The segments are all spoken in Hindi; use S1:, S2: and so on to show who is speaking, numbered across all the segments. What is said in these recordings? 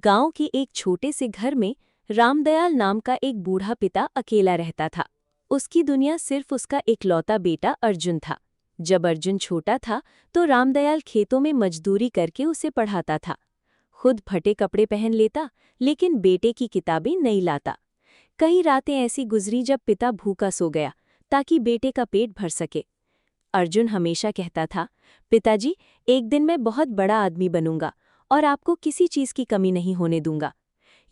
S1: गांव के एक छोटे से घर में रामदयाल नाम का एक बूढ़ा पिता अकेला रहता था। उसकी दुनिया सिर्फ उसका इकलौता बेटा अर्जुन था। जब अर्जुन छोटा था तो रामदयाल खेतों में मजदूरी करके उसे पढ़ाता था। खुद फटे कपड़े पहन लेता, लेकिन बेटे की किताबें नहीं लाता। कई रातें ऐसी गुजरी जब पिता भूखा सो गया ताकि बेटे का पेट भर सके। अर्जुन हमेशा कहता था, पिताजी, एक दिन मैं बहुत बड़ा आदमी बनूंगा और आपको किसी चीज की कमी नहीं होने दूंगा।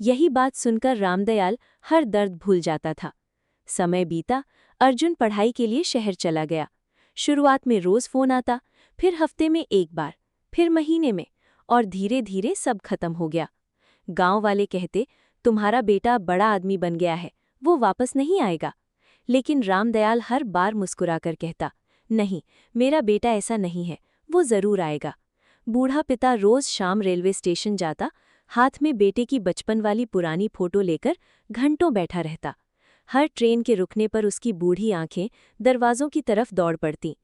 S1: यही बात सुनकर रामदयाल हर दर्द भूल जाता था। समय बीता, अर्जुन पढ़ाई के लिए शहर चला गया। शुरुआत में रोज फोन आता, फिर हफ्ते में एक बार, फिर महीने में, और धीरे धीरे सब खत्म हो गया। गांव वाले कहते, तुम्हारा बेटा बड़ा आदमी बन गया है, वो वापस नहीं आएगा। लेकिन रामदयाल हर बार मुस्कुराकर कहता, नहीं, मेरा बेटा ऐसा नहीं है, वो जरूर आएगा। बूढ़ा पिता रोज शाम रेलवे स्टेशन जाता, हाथ में बेटे की बचपन वाली पुरानी फोटो लेकर घंटों बैठा रहता। हर ट्रेन के रुकने पर उसकी बूढ़ी आंखें दरवाजों की तरफ दौड़ पड़तीं।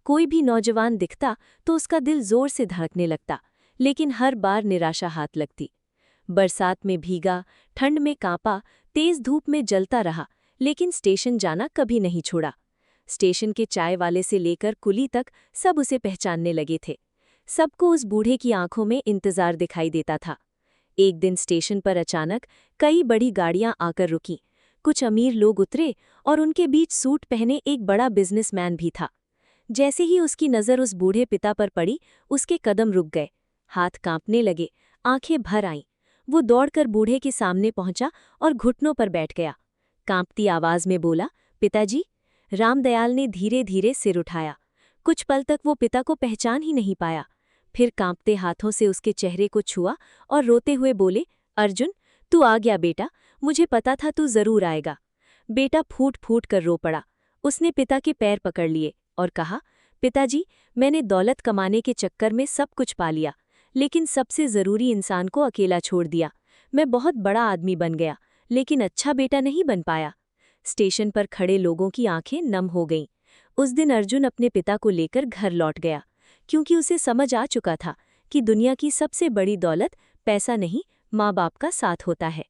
S1: कोई भी नौजवान दिखता तो उसका दिल जोर से धड़कने लगता, लेकिन हर बार निराशा हाथ लगती। बरसात में भीगा, ठंड में कांपा, तेज धूप में जलता रहा, लेकिन स्टेशन जाना कभी नहीं छोड़ा। स्टेशन के चाय वाले से लेकर कुली तक सब उसे पहचानने लगे थे। सबको उस बूढ़े की आंखों में इंतजार दिखाई देता था। एक दिन स्टेशन पर अचानक कई बड़ी गाड़ियां आकर रुकीं। कुछ अमीर लोग उतरे और उनके बीच सूट पहने एक बड़ा बिजनेसमैन भी था। जैसे ही उसकी नज़र उस बूढ़े पिता पर पड़ी, उसके कदम रुक गए, हाथ कांपने लगे, आंखें भर आईं। वो दौड़कर बूढ़े के सामने पहुंचा और घुटनों पर बैठ गया। कांपती आवाज में बोला, पिताजी। रामदयाल ने धीरे धीरे सिर उठाया। कुछ पल तक वो पिता को पहचान ही नहीं पाया। फिर कांपते हाथों से उसके चेहरे को छुआ और रोते हुए बोले, अर्जुन, तू आ गया बेटा, मुझे पता था तू जरूर आएगा। बेटा फूट फूट कर रो पड़ा। उसने पिता के पैर पकड़ लिए और कहा, पिताजी, मैंने दौलत कमाने के चक्कर में सब कुछ पा लिया, लेकिन सबसे जरूरी इंसान को अकेला छोड़ दिया। मैं बहुत बड़ा आदमी बन गया, लेकिन अच्छा बेटा नहीं बन पाया। स्टेशन पर खड़े लोगों की आंखें नम हो गईं। उस दिन अर्जुन अपने पिता को लेकर घर लौट गया, क्योंकि उसे समझ आ चुका था कि दुनिया की सबसे बड़ी दौलत पैसा नहीं, माँ बाप का साथ होता है।